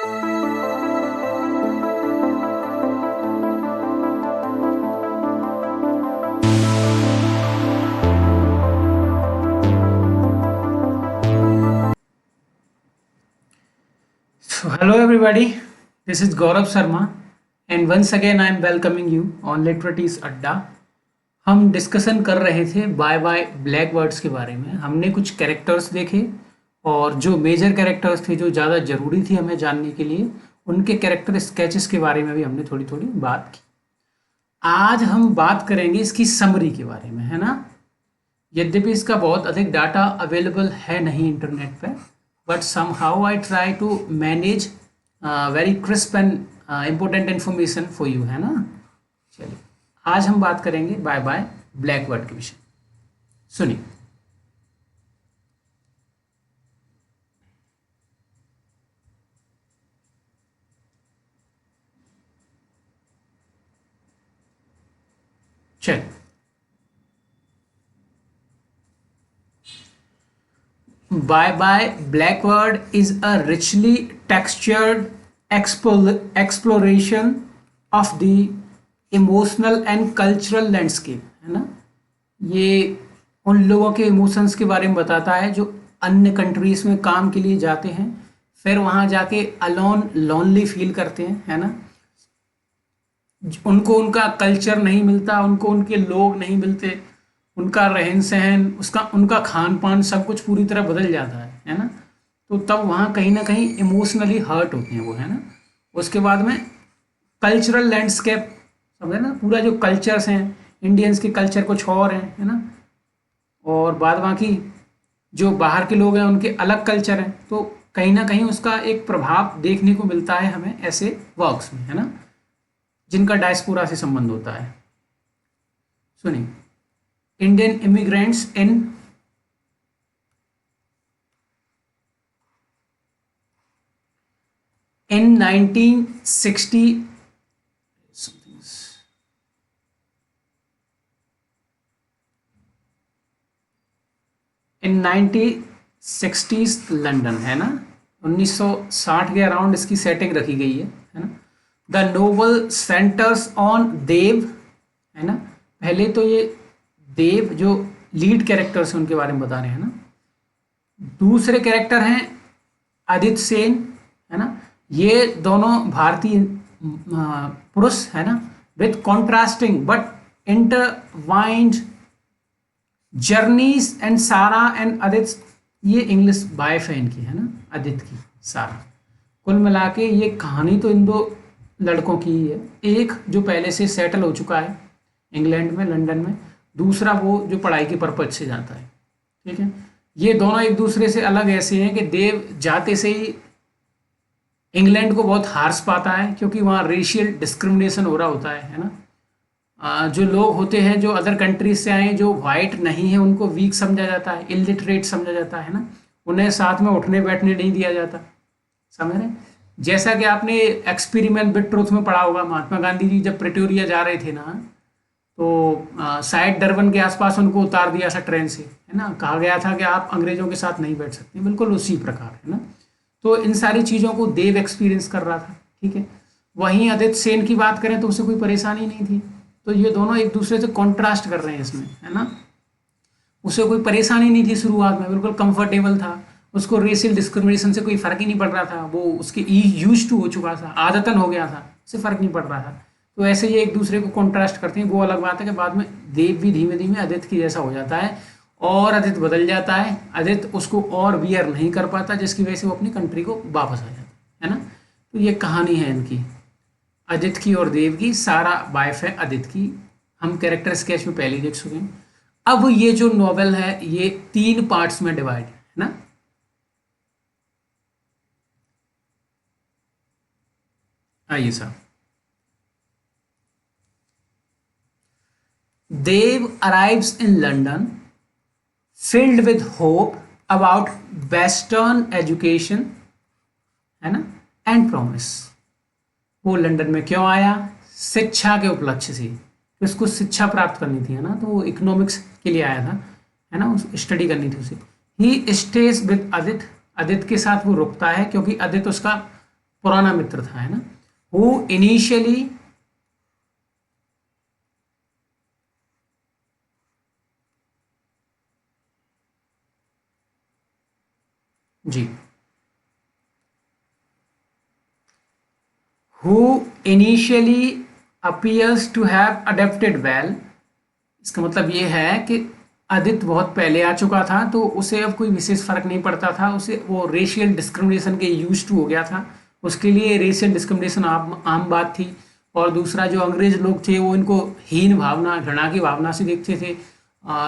So, hello everybody, this is Gaurav Sharma and once again I am welcoming you on Literaties अड्डा। हम discussion कर रहे थे bye black words के बारे में। हमने कुछ कैरेक्टर्स देखे और जो मेजर कैरेक्टर्स थे जो ज़्यादा ज़रूरी थी हमें जानने के लिए, उनके कैरेक्टर स्केचेस के बारे में भी हमने थोड़ी थोड़ी बात की। आज हम बात करेंगे इसकी समरी के बारे में, है ना। यद्यपि इसका बहुत अधिक डाटा अवेलेबल है नहीं इंटरनेट पे, but somehow I try to manage very crisp and important information for you, है ना। चलिए आज हम बात करेंगे बाय ब्लैक वर्ड के विषय। सुनिए, चलिए Bye Blackbird is a richly textured exploration of the emotional and cultural landscape, है ना। ये उन लोगों के इमोशंस के बारे में बताता है जो अन्य कंट्रीज में काम के लिए जाते हैं, फिर वहाँ जाके अलोन लोनली फील करते हैं, है ना। उनको उनका कल्चर नहीं मिलता, उनको उनके लोग नहीं मिलते, उनका रहन सहन, उसका उनका खान पान सब कुछ पूरी तरह बदल जाता है ना। तो तब वहाँ कहीं ना कहीं इमोशनली हर्ट होते हैं वो, है ना। उसके बाद में कल्चरल लैंडस्केप, समझे ना, पूरा जो कल्चर्स हैं इंडियंस के कल्चर कुछ और हैं, है ना, और बाद बाकी जो बाहर के लोग हैं उनके अलग कल्चर हैं। तो कहीं ना कहीं उसका एक प्रभाव देखने को मिलता है हमें ऐसे वर्क्स में, है ना, जिनका डायस्पोरा से संबंध होता है। सुनिए, Indian immigrants in 1960 in 1960s London, है ना। 1960 के अराउंड इसकी सेटिंग रखी गई है ना। द नोवेल सेंटर्स ऑन देव, है ना। पहले तो ये देव जो लीड कैरेक्टर्स हैं उनके बारे में बता रहे हैं ना। दूसरे कैरेक्टर हैं आदित्य सेन, है ना। ये दोनों भारतीय पुरुष, है ना, with contrasting but intertwined journeys and सारा एंड आदित्य, ये इंग्लिश वाइफ है इनकी, है ना, आदित्य की सारा। कुल मिला के ये कहानी तो इन दो लड़कों की ही है। एक जो पहले से सेटल हो चुका है इंग्लैंड में, लंदन में, दूसरा वो जो पढ़ाई के पर्पज से जाता है, ठीक है। ये दोनों एक दूसरे से अलग ऐसे हैं कि देव जाते से ही इंग्लैंड को बहुत हार्श पाता है, क्योंकि वहाँ रेशियल डिस्क्रिमिनेशन हो रहा होता है ना। जो लोग होते हैं जो अदर कंट्रीज से आए, जो वाइट नहीं है, उनको वीक समझा जाता है, इलिटरेट समझा जाता है ना। उन्हें साथ में उठने बैठने नहीं दिया जाता, समझ रहे। जैसा कि आपने एक्सपेरिमेंट विद ट्रुथ में पढ़ा होगा, महात्मा गांधी जी जब प्रिटोरिया जा रहे थे ना, तो शायद डरबन के आसपास उनको उतार दिया था ट्रेन से, है ना। कहा गया था कि आप अंग्रेजों के साथ नहीं बैठ सकते, बिल्कुल उसी प्रकार, है ना। तो इन सारी चीज़ों को देव एक्सपीरियंस कर रहा था, ठीक है। वहीं आदित्य सेन की बात करें तो उसे कोई परेशानी नहीं थी। तो ये दोनों एक दूसरे से कॉन्ट्रास्ट कर रहे हैं इसमें, है ना। उसे कोई परेशानी नहीं थी शुरुआत में, बिल्कुल कंफर्टेबल था, उसको रेशियल डिस्क्रिमिनेशन से कोई फर्क ही नहीं पड़ रहा था, वो उसके यूज टू हो चुका था, आदतन हो गया था, उससे फर्क नहीं पड़ रहा था। तो ऐसे ये एक दूसरे को कॉन्ट्रास्ट करते हैं। वो अलग बात है कि बाद में देव भी धीमे धीमे आदित्य की जैसा हो जाता है और आदित्य बदल जाता है। आदित्य उसको और बियर नहीं कर पाता, जिसकी वजह से वो अपनी कंट्री को वापस आ जाता है ना। तो ये कहानी है इनकी, आदित्य की और देव की। सारा वाइफ है आदित्य की। हम कैरेक्टर स्केच में पहले ही देख चुके हैं। अब ये जो नॉवेल है ये 3 पार्ट्स में डिवाइड है ना। आइए साहब, Dev arrives in London filled with hope about Western education, है ना, and promise। वो लंदन में क्यों आया? शिक्षा के उपलक्ष्य से, उसको शिक्षा प्राप्त करनी थी, है ना। तो वो इकोनॉमिक्स के लिए आया था, है ना, स्टडी करनी थी उसे। ही स्टेज विद आदित्य, आदित्य के साथ वो रुकता है क्योंकि आदित्य उसका पुराना मित्र था, है ना। हु इनिशियली, जी, who initially appears to have adapted well। इसका मतलब ये है कि आदित्य बहुत पहले आ चुका था, तो उसे अब कोई विशेष फर्क नहीं पड़ता था, उसे वो रेशियल डिस्क्रिमिनेशन के यूज टू हो गया था, उसके लिए रेशियल डिस्क्रिमिनेशन आम बात थी। और दूसरा, जो अंग्रेज लोग थे वो इनको हीन भावना, घृणा की भावना से देखते थे।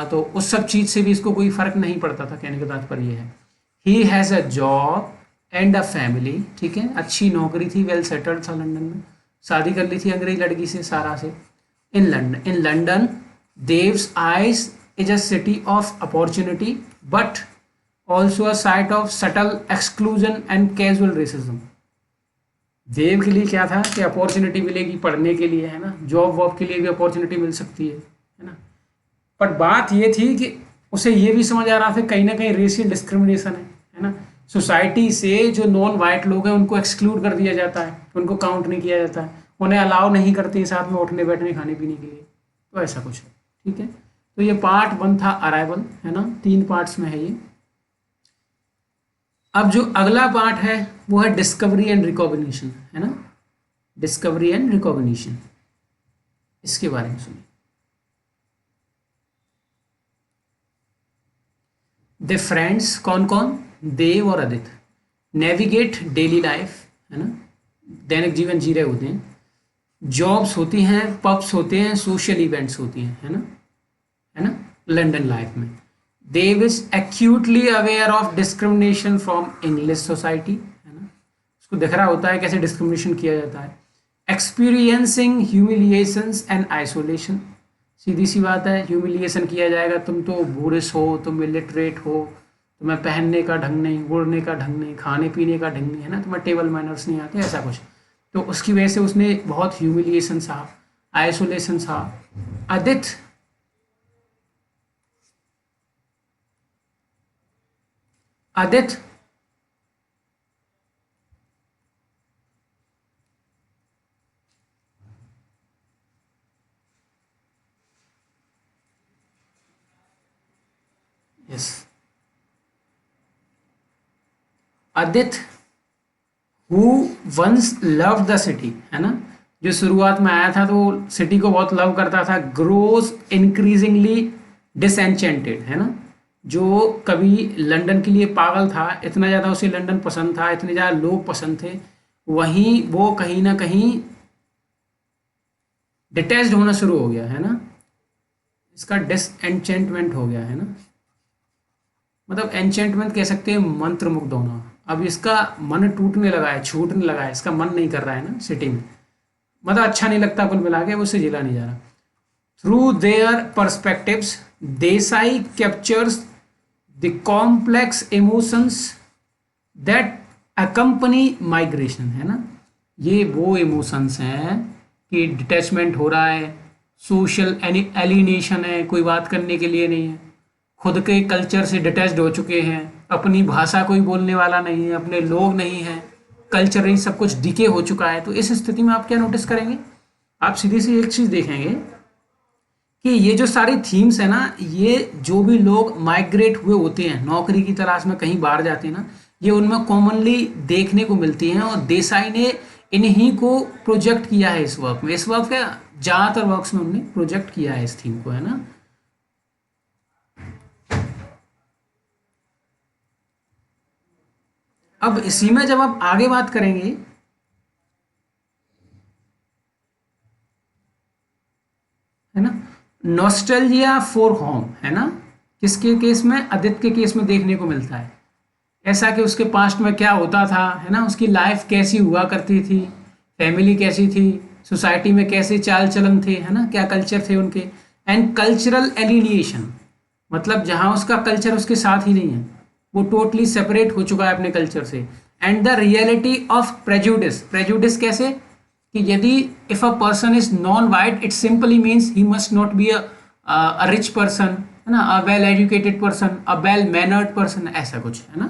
तो उस सब चीज़ से भी इसको कोई फर्क नहीं पड़ता था, कहने का तात्पर्य ये है। He has a job and a family, ठीक है, अच्छी नौकरी थी, वेल सेटल्ड था लंदन में, शादी कर ली थी अंग्रेज लड़की से, सारा से। In London Dev's eyes is a city of opportunity but also a site of subtle exclusion and casual racism. Dev के लिए क्या था कि अपॉर्चुनिटी मिलेगी पढ़ने के लिए, है ना, जॉब वॉब के लिए भी अपॉर्चुनिटी मिल सकती है ना। बट बात ये थी कि उसे ये भी समझ आ रहा था कहीं ना कहीं रेशियल डिस्क्रिमिनेशन है ना। सोसाइटी से जो नॉन वाइट लोग हैं उनको एक्सक्लूड कर दिया जाता है, उनको काउंट नहीं किया जाता है, उन्हें अलाउ नहीं करते साथ में उठने बैठने खाने पीने के लिए। तो ऐसा कुछ है, ठीक है। तो ये पार्ट 1 था अराइवल, है ना, 3 पार्ट्स में है ये। अब जो अगला पार्ट है वो है डिस्कवरी एंड रिकॉग्निशन, है ना, डिस्कवरी एंड रिकॉग्निशन, इसके बारे में सुनिए। द फ्रेंड्स, कौन कौन, देव और आदित्य, नेविगेट डेली लाइफ, है ना, दैनिक जीवन जी रहे होते हैं, जॉब्स होती हैं, पब्स होते हैं, सोशल इवेंट्स होती हैं, है ना, लंदन लाइफ में। Dev is actually aware of discrimination from English society, है ना, उसको दिख रहा होता है कैसे डिस्क्रिमिनेशन किया जाता है। एक्सपीरियंसिंग ह्यूमिलिएशंस एंड आइसोलेशन, सीधी सी बात है, ह्यूमिलिएशन किया जाएगा, तुम तो बूरिश हो, तुम इलिटरेट हो, तुम्हें पहनने का ढंग नहीं, उड़ने का ढंग नहीं, खाने पीने का ढंग नहीं, है ना, तुम्हें टेबल मैनर्स नहीं आते, ऐसा कुछ। तो उसकी वजह से उसने बहुत ह्यूमिलिएशन सहा, आइसोलेशन सहा। Aditya, Aditya, yes, Aditya who once love the city, है ना, जो शुरुआत में आया था तो सिटी को बहुत लव करता था, ग्रोज इंक्रीजिंगली डिसएंचेंटेड, है ना, जो कभी लंदन के लिए पागल था, इतना ज़्यादा उसे लंदन पसंद था, इतने ज़्यादा लोग पसंद थे, वहीं वो कहीं ना कहीं डिटैच्ड होना शुरू हो गया, है ना, इसका डिसएंचेंटमेंट हो गया, है ना, मतलब एंचेंटमेंट कह सकते हैं, मंत्र मुग्ध होना। अब इसका मन टूटने लगा है, छूटने लगा है, इसका मन नहीं कर रहा है ना सिटी में, मतलब अच्छा नहीं लगता कुल मिला के, उससे झेला नहीं जा रहा। Through their perspectives Desai captures the complex emotions that accompany migration, है ना, ये वो इमोशंस हैं कि डिटैचमेंट हो रहा है, सोशल एलिनेशन है, कोई बात करने के लिए नहीं है, खुद के कल्चर से डिटैच्ड हो चुके हैं, अपनी भाषा कोई बोलने वाला नहीं है, अपने लोग नहीं हैं, कल्चरली सब कुछ डिके हो चुका है। तो इस स्थिति में आप क्या नोटिस करेंगे, आप सीधी सी एक चीज़ देखेंगे कि ये जो सारी थीम्स है ना, ये जो भी लोग माइग्रेट हुए होते हैं, नौकरी की तलाश में कहीं बाहर जाते हैं ना, ये उनमें कॉमनली देखने को मिलती हैं, और देसाई ने इन्हीं को प्रोजेक्ट किया है इस वर्क में। इस वर्क क्या, ज़्यादातर वर्क्स में उन्होंने प्रोजेक्ट किया है इस थीम को, है ना। अब इसी में जब आप आगे बात करेंगे, है ना, नॉस्टैल्जिया फॉर होम, है ना, किसके केस में, आदित्य के केस में देखने को मिलता है, ऐसा कि उसके पास्ट में क्या होता था, है ना, उसकी लाइफ कैसी हुआ करती थी, फैमिली कैसी थी, सोसाइटी में कैसे चाल चलन थे, है ना, क्या कल्चर थे उनके। एंड कल्चरल एलिनिएशन, मतलब जहाँ उसका कल्चर उसके साथ ही नहीं है, वो टोटली सेपरेट हो चुका है अपने कल्चर से। And the reality of prejudice, prejudice कैसे, कि यदि if a person is non white, it simply means he must not be a rich person, है ना, a well educated person, a well mannered person, ऐसा कुछ, है ना।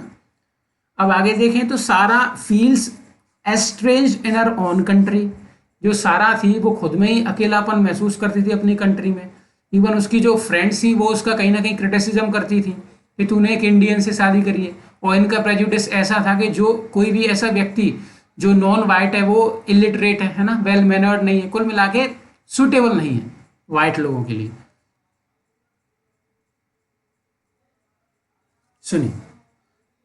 अब आगे देखें तो सारा फील्स एस्ट्रेंज्ड इन हर ओन कंट्री, जो सारा थी वो खुद में ही अकेलापन महसूस करती थी अपनी कंट्री में। इवन उसकी जो फ्रेंड्स थी वो उसका कहीं ना कहीं क्रिटिसिज्म करती थी कि तूने एक इंडियन से शादी करी है। और इनका प्रेजुडिस ऐसा था कि जो कोई भी ऐसा व्यक्ति जो नॉन वाइट है वो इलिटरेट है ना, वेल मैनर्ड नहीं है, कुल मिला के सुटेबल नहीं है वाइट लोगों के लिए। सुनिए,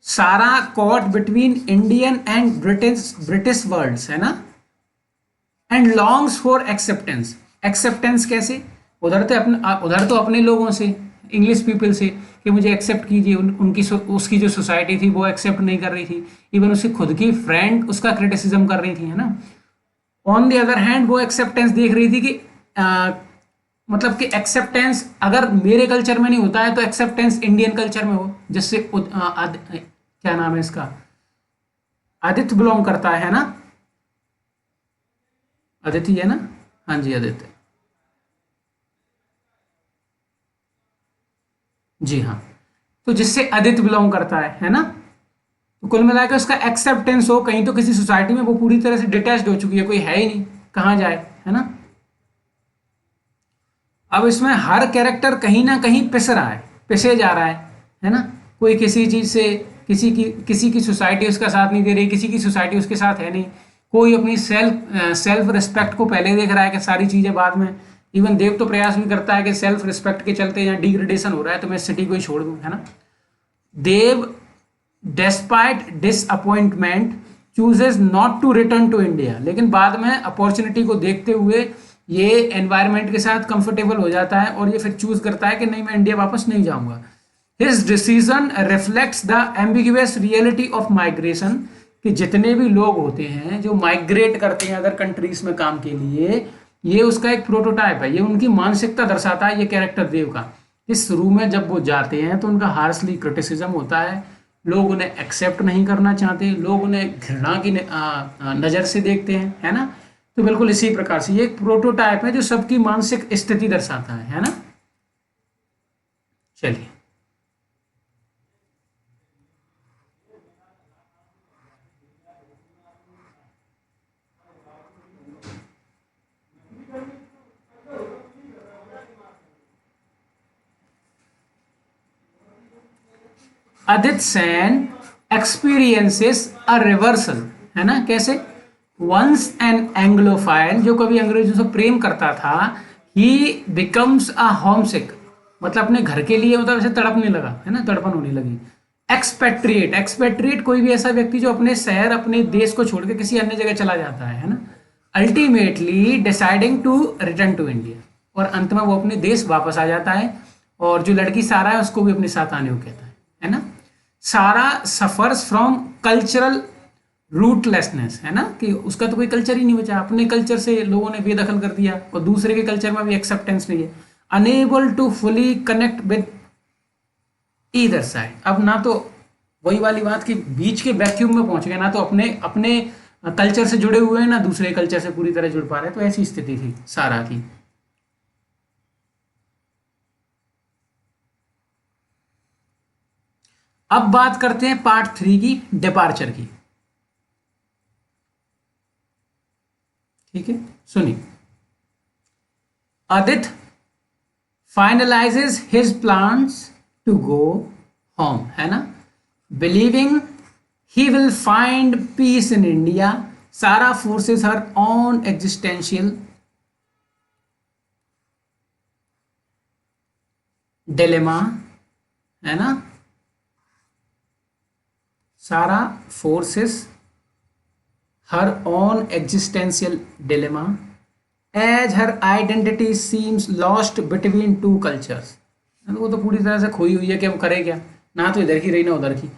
Sara caught between Indian and British worlds है ना, and longs for acceptance. Acceptance कैसे? उधर तो अपने लोगों से, इंग्लिश पीपल से कि मुझे एक्सेप्ट कीजिए, उनकी उसकी जो सोसाइटी थी वो एक्सेप्ट नहीं कर रही थी। इवन उसकी खुद की फ्रेंड उसका क्रिटिसिज्म कर रही थी, है ना। ऑन द अदर हैंड वो एक्सेप्टेंस देख रही थी कि मतलब कि एक्सेप्टेंस अगर मेरे कल्चर में नहीं होता है तो एक्सेप्टेंस इंडियन कल्चर में हो। जिससे क्या नाम है इसका, आदित्य बिलोंग करता है ना, आदित्य है ना, हाँ जी आदित्य, जी हाँ। तो जिससे आदित्य बिलोंग करता है ना, तो कुल मिलाकर उसका एक्सेप्टेंस हो कहीं तो किसी सोसाइटी में, वो पूरी तरह से डिटैच्ड हो चुकी है, कोई है ही नहीं, कहाँ जाए, है ना। अब इसमें हर कैरेक्टर कहीं ना कहीं पिस रहा है, पिसे जा रहा है ना। कोई किसी चीज से, किसी की सोसाइटी उसका साथ नहीं दे रही, किसी की सोसाइटी उसके साथ है नहीं। कोई अपनी सेल्फ रिस्पेक्ट को पहले देख रहा है कि सारी चीजें बाद में। इवन देव तो प्रयास भी करता है कि सेल्फ रिस्पेक्ट के चलते यहाँ डिग्रेडेशन हो रहा है तो मैं सिटी को ही छोड़ दूं, है ना। Dev despite disappointment chooses not to return to India, लेकिन बाद में अपॉर्चुनिटी को देखते हुए ये एनवायरनमेंट के साथ कंफर्टेबल हो जाता है और ये फिर चूज करता है कि नहीं, मैं इंडिया वापस नहीं जाऊंगा। His decision reflects the ambiguous reality of migration, कि जितने भी लोग होते हैं जो माइग्रेट करते हैं अदर कंट्रीज में काम के लिए, ये उसका एक प्रोटोटाइप है, ये उनकी मानसिकता दर्शाता है ये कैरेक्टर देव का। इस शुरू में जब वो जाते हैं तो उनका हार्शली क्रिटिसिज्म होता है, लोग उन्हें एक्सेप्ट नहीं करना चाहते, लोग उन्हें घृणा की नज़र से देखते हैं, है ना। तो बिल्कुल इसी प्रकार से ये एक प्रोटोटाइप है जो सबकी मानसिक स्थिति दर्शाता है ना। चलिए, आदित्य सेन एक्सपीरियंसेस अ रिवर्सल, है ना। कैसे? वंस एन एंग्लोफाइल, जो कभी अंग्रेजों से प्रेम करता था, ही बिकम्स अ होमसिक, मतलब अपने घर के लिए मतलब ऐसे तड़पने लगा, है ना, तड़पन होने लगी। एक्सपेट्रिएट, एक्सपेट्रिएट कोई भी ऐसा व्यक्ति जो अपने शहर अपने देश को छोड़ के किसी अन्य जगह चला जाता है ना। Ultimately deciding to return to India, और अंत में वो अपने देश वापस आ जाता है, और जो लड़की सारा है उसको भी अपने साथ आने को कहता है ना। सारा सफर्स फ्रॉम कल्चरल रूटलेसनेस, है ना, कि उसका तो कोई कल्चर ही नहीं बचा, अपने कल्चर से लोगों ने बेदखल कर दिया और दूसरे के कल्चर में भी एक्सेप्टेंस नहीं है। Unable to fully connect with either side, अब ना तो वही वाली बात कि बीच के वैक्यूम में पहुंच गए, ना तो अपने अपने कल्चर से जुड़े हुए हैं ना दूसरे कल्चर से पूरी तरह जुड़ पा रहे, तो ऐसी स्थिति थी सारा की। अब बात करते हैं पार्ट 3 की, डिपार्चर की। ठीक है, सुनिए। Aditya finalizes his plans to go home, है ना, believing he will find peace in India. Sara forces her on existential dilemma, है ना। Sara forces her own existential dilemma as her identity seems lost between two cultures, वो तो पूरी तरह से खोई हुई है कि अब करे क्या, ना तो इधर की रही ना उधर की।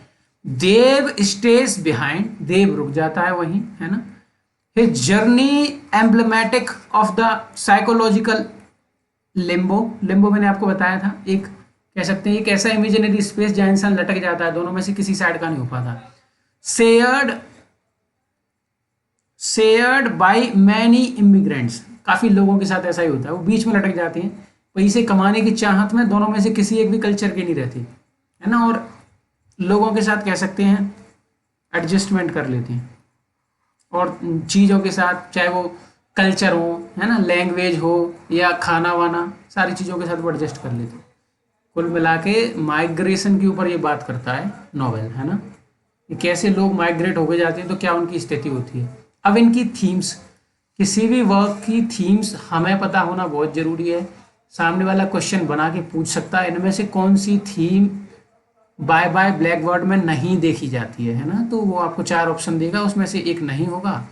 देव स्टेज बिहाइंड, देव रुक जाता है वहीं, है ना। His journey emblematic of the psychological limbo, limbo मैंने आपको बताया था, एक कह सकते हैं एक ऐसा इमेजिनरी स्पेस जहां इंसान लटक जाता है, दोनों में से किसी साइड का नहीं हो पाता। शेयर्ड बाई मैनी इमिग्रेंट्स, काफ़ी लोगों के साथ ऐसा ही होता है, वो बीच में लटक जाते हैं, पैसे कमाने की चाहत में दोनों में से किसी एक भी कल्चर की नहीं रहती, है ना, और लोगों के साथ कह सकते हैं एडजस्टमेंट कर लेते हैं। और चीज़ों के साथ, चाहे वो कल्चर हो, है ना, लैंग्वेज हो या खाना वाना, सारी चीज़ों के साथ वो एडजस्ट कर लेते हैं। कुल मिला के माइग्रेशन के ऊपर ये बात करता है नॉवेल, है ना, कि कैसे लोग माइग्रेट होके जाते हैं तो क्या उनकी स्थिति होती है। अब इनकी थीम्स, किसी भी वर्क की थीम्स हमें पता होना बहुत ज़रूरी है। सामने वाला क्वेश्चन बना के पूछ सकता है इनमें से कौन सी theme bye bye blackboard में नहीं देखी जाती है ना, तो वो आपको 4 ऑप्शन देगा, उसमें से एक नहीं होगा,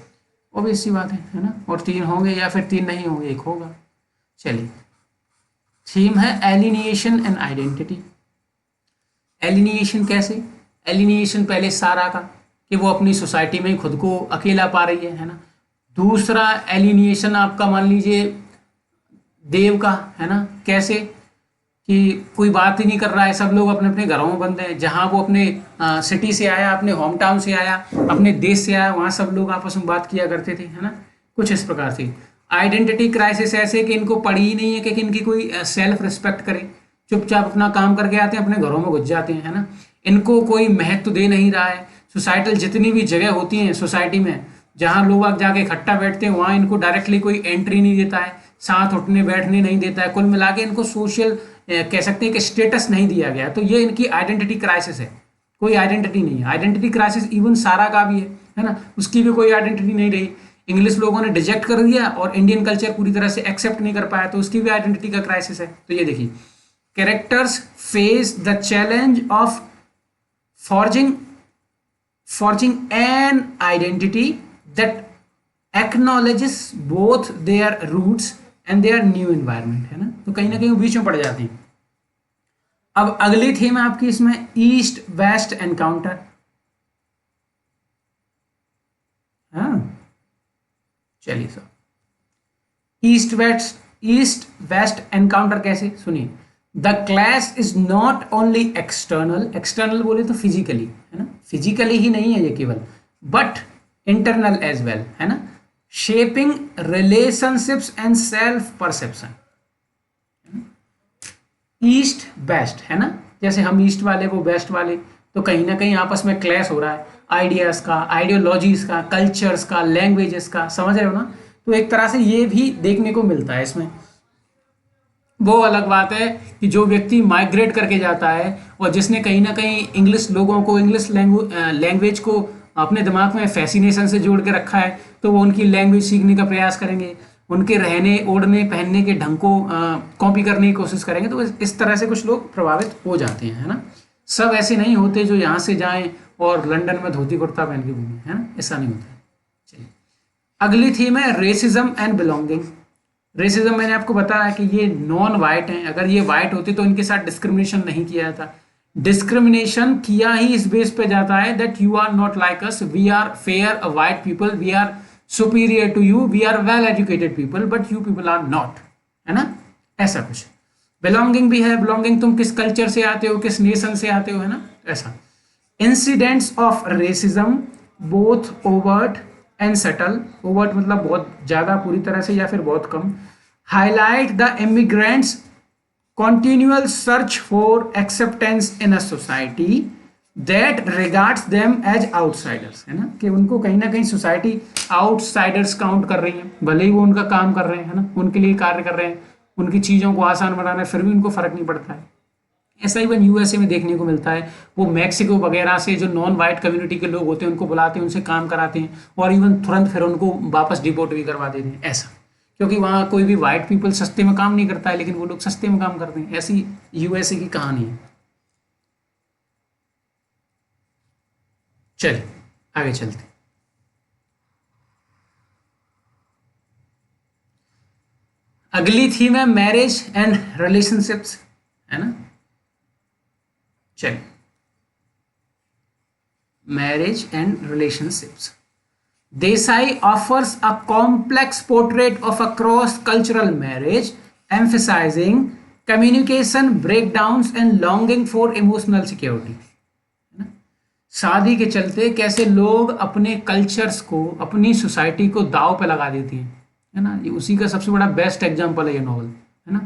ऑब्वियस सी बात है ना, और 3 होंगे या फिर 3 नहीं होंगे, एक होगा। चलिए, थीम है एलिनिएशन एंड आइडेंटिटी। एलिनिएशन कैसे? एलिनिएशन पहले सारा का, कि वो अपनी सोसाइटी में ही खुद को अकेला पा रही है ना। दूसरा एलिनिएशन आपका मान लीजिए देव का, है ना, कैसे कि कोई बात ही नहीं कर रहा है, सब लोग अपने अपने घरों में बंद हैं। जहाँ वो अपने सिटी से आया, अपने होम टाउन से आया, अपने देश से आया, वहाँ सब लोग आपस में बात किया करते थे, है ना, कुछ इस प्रकार से। आइडेंटिटी क्राइसिस ऐसे कि इनको पड़ी ही नहीं है कि इनकी कोई सेल्फ रिस्पेक्ट करे, चुपचाप अपना काम करके आते हैं, अपने घरों में घुस जाते हैं, है ना, इनको कोई महत्व दे नहीं रहा है। सोसाइटल जितनी भी जगह होती हैं सोसाइटी में जहाँ लोग आग जाके इकट्ठा बैठते हैं, वहाँ इनको डायरेक्टली कोई एंट्री नहीं देता है, साथ उठने बैठने नहीं देता है। कुल मिला के इनको सोशल कह सकते हैं कि स्टेटस नहीं दिया गया, तो ये इनकी आइडेंटिटी क्राइसिस है। कोई आइडेंटिटी नहीं है। आइडेंटिटी क्राइसिस इवन सारा का भी है ना, उसकी भी कोई आइडेंटिटी नहीं रही। इंग्लिश लोगों ने रिजेक्ट कर दिया और इंडियन कल्चर पूरी तरह से एक्सेप्ट नहीं कर पाया, तो उसकी भी आइडेंटिटी का क्राइसिस है। तो ये देखिए, characters face the challenge of forging an identity that acknowledges both their roots and their new environment, है ना कहीं वो बीच में पड़ जाती हैं। अब अगली थीम है आपकी इसमें ईस्ट वेस्ट एनकाउंटर। हाँ, चलिए सर, ईस्ट वेस्ट एनकाउंटर कैसे, सुनिए। The clash is not only external बोले तो फिजिकली, है ना, फिजिकली ही नहीं है ये केवल, बट इंटरनल एज वेल, है ना, shaping relationships and self perception. East west, है ना, जैसे हम ईस्ट वाले वो वेस्ट वाले, तो कहीं ना कहीं आपस में क्लैश हो रहा है आइडियाज का, आइडियोलॉजीज का, कल्चर्स का, लैंग्वेजेस का, समझ रहे हो ना। तो एक तरह से ये भी देखने को मिलता है इसमें। वो अलग बात है कि जो व्यक्ति माइग्रेट करके जाता है और जिसने कहीं ना कहीं इंग्लिश लोगों को, इंग्लिश लैंग्वेज को अपने दिमाग में फैसिनेशन से जोड़ के रखा है, तो वो उनकी लैंग्वेज सीखने का प्रयास करेंगे, उनके रहने ओढ़ने पहनने के ढंग को कॉपी करने की कोशिश करेंगे। तो इस तरह से कुछ लोग प्रभावित हो जाते हैं, है ना। सब ऐसे नहीं होते जो यहाँ से जाएं और लंदन में धोती कुर्ता पहन के घूमें, है ना, ऐसा नहीं होता है। चलिए, अगली थीम है रेसिज्म एंड बिलोंगिंग। रेसिज्म मैंने आपको बताया कि ये नॉन वाइट हैं, अगर ये वाइट होते तो इनके साथ डिस्क्रिमिनेशन नहीं किया जाता। डिस्क्रिमिनेशन किया ही इस बेस पे जाता है that you are not like us, we are fair white people, we are superior to you, we are well educated people, but you people are not, है ना, ऐसा कुछ। बिलोंगिंग भी है, बिलोंगिंग तुम किस कल्चर से आते हो, किस नेशन से आते हो, है ना, ऐसा। Incidents of racism both overt and subtle, overt मतलब बहुत ज़्यादा पूरी तरह से या फिर बहुत कम, highlight the immigrants continual search for acceptance in a society that regards them as outsiders, है ना, कि उनको कहीं ना कहीं सोसाइटी आउटसाइडर्स काउंट कर रही है, भले ही वो उनका काम कर रहे हैं, है ना, उनके लिए कार्य कर रहे हैं, उनकी चीज़ों को आसान बनाना है, फिर भी उनको फर्क नहीं पड़ता है। ऐसा इवन यूएसए में देखने को मिलता है। वो मैक्सिको वगैरह से जो नॉन वाइट कम्युनिटी के लोग होते हैं उनको बुलाते हैं, उनसे काम कराते हैं और इवन तुरंत फिर उनको वापस डिपोर्ट भी करवा देते हैं, ऐसा, क्योंकि वहाँ कोई भी वाइट पीपल सस्ते में काम नहीं करता है, लेकिन वो लोग सस्ते में काम करते हैं। ऐसी यूएसए की कहानी है। चलिए आगे चलते। अगली थीम है मैरिज एंड रिलेशनशिप्स, है ना। चलिए, marriage and relationships. Desai offers a complex portrait of a cross-cultural marriage, emphasizing communication breakdowns and longing for emotional security. शादी के चलते कैसे लोग अपने कल्चर्स को, अपनी सोसाइटी को दाव पे लगा देती हैं, है ना। ये उसी का सबसे बड़ा बेस्ट एग्जांपल है ये नॉवल, है ना।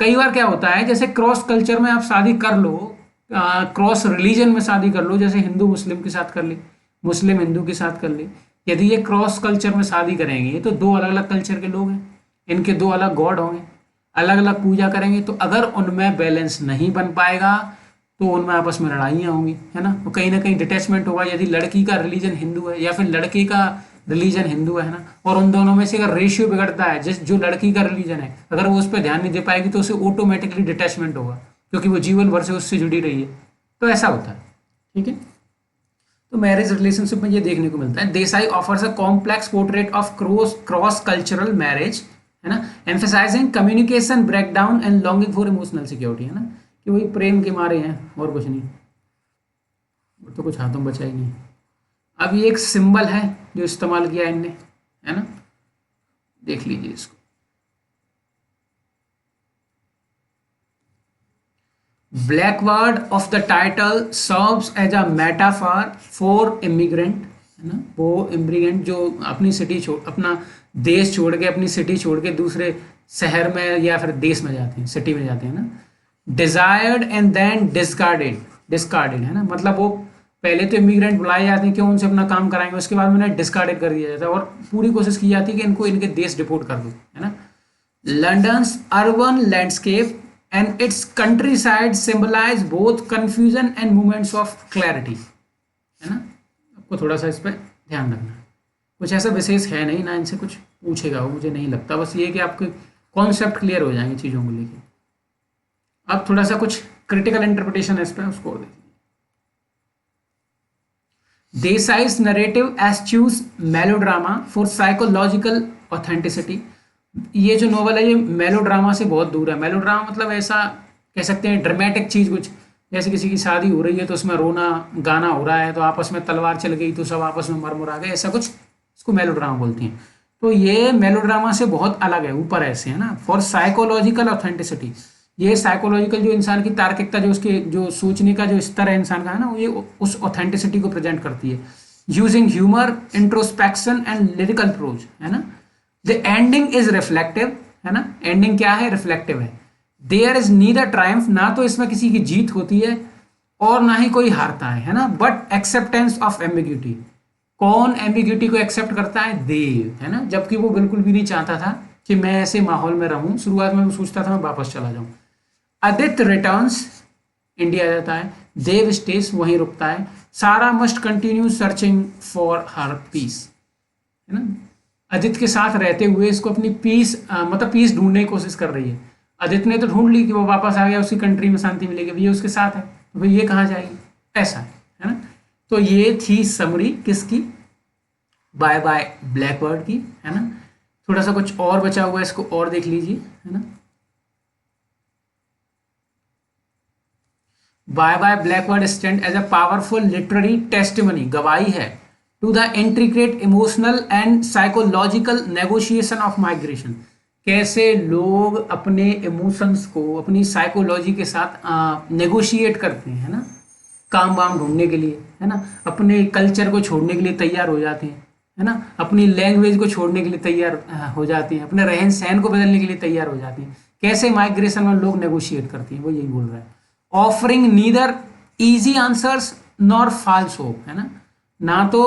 कई बार क्या होता है, जैसे क्रॉस कल्चर में आप शादी कर लो, क्रॉस रिलीजन में शादी कर लो, जैसे हिंदू मुस्लिम के साथ कर ली, मुस्लिम हिंदू के साथ कर ली, यदि ये क्रॉस कल्चर में शादी करेंगे तो दो अलग अलग कल्चर के लोग हैं, इनके दो अलग गॉड होंगे, अलग अलग पूजा करेंगे, तो अगर उनमें बैलेंस नहीं बन पाएगा तो उनमें आपस में लड़ाइयाँ होंगी, है ना, तो कहीं ना कहीं डिटैचमेंट होगा। यदि लड़की का रिलीजन हिंदू है या फिर लड़के का रिलीजन हिंदू है ना, और उन दोनों में से अगर रेशियो बिगड़ता है, जिस जो लड़की का रिलीजन है अगर वो उस पर ध्यान नहीं दे पाएगी तो उसे ऑटोमेटिकली डिटैचमेंट होगा, क्योंकि वो जीवन भर से उससे जुड़ी रही है। तो ऐसा होता है, ठीक है। तो मैरिज रिलेशनशिप में ये देखने को मिलता है। Desai offers a complex portrait of cross cultural marriage, है ना, emphasizing communication breakdown and longing for emotional security, है ना, कि वही प्रेम के मारे हैं और कुछ नहीं, वो तो कुछ हाथों बचा ही नहीं। अब ये एक सिंबल है जो इस्तेमाल किया इनने, है ना, देख लीजिए इसको। Blackboard of the title serves as a metaphor for immigrant, है ना, वो इमिग्रेंट जो अपनी सिटी छोड़, अपना देश छोड़ के, अपनी सिटी छोड़ के दूसरे शहर में या फिर देश में जाते हैं, सिटी में जाते हैं ना। डिजायर्ड एंड देन डिस्कार्डेड, है ना, मतलब वो पहले तो इमिग्रेंट बुलाए जाते हैं, क्यों, उनसे अपना काम कराएंगे, उसके बाद उन्हें डिस्कार्डेड कर दिया जाता है और पूरी कोशिश की जाती है कि इनको इनके देश डिपोर्ट कर दो, है ना। London's urban landscape and its countryside symbolize both confusion and moments of clarity, है ना। आपको थोड़ा सा इस पर ध्यान रखना है। कुछ ऐसा विशेष है नहीं ना, इनसे कुछ पूछेगा वो, मुझे नहीं लगता, बस ये कि आपके कॉन्सेप्ट क्लियर हो जाएंगे चीज़ों को लेके। अब थोड़ा सा कुछ क्रिटिकल इंटरप्रिटेशन है इस पर, उसको देखिए। देसाई's narrative eschews melodrama for psychological authenticity। ये जो नॉवल है ये मेलोड्रामा से बहुत दूर है। मेलोड्रामा मतलब ऐसा कह सकते हैं ड्रामेटिक चीज़, कुछ जैसे किसी की शादी हो रही है तो उसमें रोना गाना हो रहा है, तो आपस में तलवार चल गई तो सब आपस में मर मुरा गए, ऐसा कुछ, इसको मेलोड्रामा बोलती हैं। तो ये मेलोड्रामा से बहुत अलग है, ऊपर ऐसे, है ना। फॉर साइकोलॉजिकल ऑथेंटिसिटी, ये साइकोलॉजिकल जो इंसान की तार्किकता, जो उसके जो सोचने का जो स्तर है इंसान का, है ना, ये उस ऑथेंटिसिटी को प्रेजेंट करती है। Using humour, introspection and lyrical prose, है ना। द एंडिंग इज रिफ्लेक्टिव, है ना, एंडिंग क्या है, रिफ्लेक्टिव है। देयर इज नीदर ट्रायम्फ, ना तो इसमें किसी की जीत होती है और ना ही कोई हारता है ना, बट एक्सेप्टेंस ऑफ एम्बिग्यूटी। कौन एम्बिग्यूटी को एक्सेप्ट करता है, देव, है ना, जबकि वो बिल्कुल भी नहीं चाहता था कि मैं ऐसे माहौल में रहूं, शुरुआत में वो सोचता था मैं वापस चला जाऊं। आदित्य रिटर्न्स, इंडिया जाता है, देव स्टेज, वहीं रुकता है। Sara must continue searching for her piece, है ना, आदित्य के साथ रहते हुए इसको अपनी पीस, मतलब पीस ढूंढने की कोशिश कर रही है। आदित्य ने तो ढूंढ ली कि वो वापस आ गया, उसकी कंट्री में शांति मिलेगी, ये उसके साथ है, तो भाई ये कहाँ जाएगी, ऐसा है ना। तो ये थी समरी किसकी, बाय बाय ब्लैकबर्ड की, है ना। थोड़ा सा कुछ और बचा हुआ है, इसको और देख लीजिए, है ना। Bye bye Blackbird stand as a powerful literary testimony, गवाही है, to the intricate emotional and psychological negotiation of migration. कैसे लोग अपने इमोशंस को अपनी साइकोलॉजी के साथ नेगोशिएट करते हैं, है ना, काम वाम ढूंढने के लिए, है ना, अपने कल्चर को छोड़ने के लिए तैयार हो जाते हैं, है ना, अपनी लैंग्वेज को छोड़ने के लिए तैयार हो जाते हैं, अपने रहन सहन को बदलने के लिए तैयार हो जाते हैं। कैसे माइग्रेशन में लोग नेगोशिएट करते हैं, वो यही बोल रहा है। Offering neither easy answers nor false hope, है ना तो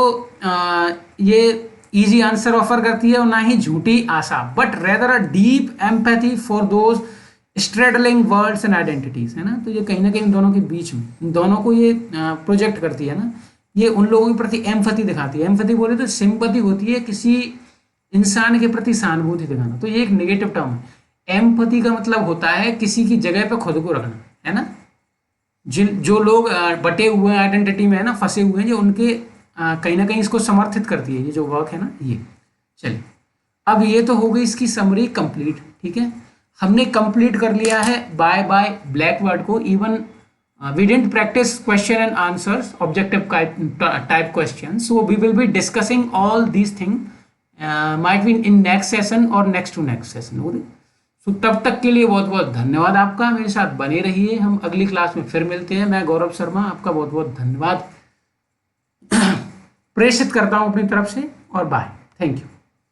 ये इजी आंसर ऑफर करती है और ना ही झूठी आशा, but rather a deep empathy for those straddling words and identities, है ना। तो ये कहीं ना कहीं इन दोनों के बीच में, इन दोनों को ये प्रोजेक्ट करती है ना, ये उन लोगों के प्रति एम्पैथी दिखाती है। एम्पैथी बोले तो सिंपैथी होती है किसी इंसान के प्रति सहानुभूति दिखाना, तो ये एक नेगेटिव टर्म है। एम्पैथी का मतलब होता है किसी की जगह पर खुद को रखना, है ना। जो लोग बटे हुए हैं आइडेंटिटी में, है ना, फंसे हुए हैं, जो उनके कहीं ना कहीं इसको समर्थित करती है ये जो वर्क है ना ये। चलिए, अब ये तो हो गई इसकी समरी कंप्लीट, ठीक है। हमने कंप्लीट कर लिया है बाय बाय ब्लैकबर्ड को। Even we didn't practise question and answers, objective type question, so we will be discussing all these thing might be in next session और next to next session. So तब तक के लिए बहुत बहुत धन्यवाद आपका, मेरे साथ बने रहिए, हम अगली क्लास में फिर मिलते हैं। मैं गौरव शर्मा आपका बहुत बहुत धन्यवाद प्रेषित करता हूं अपनी तरफ से, और बाय, थैंक यू।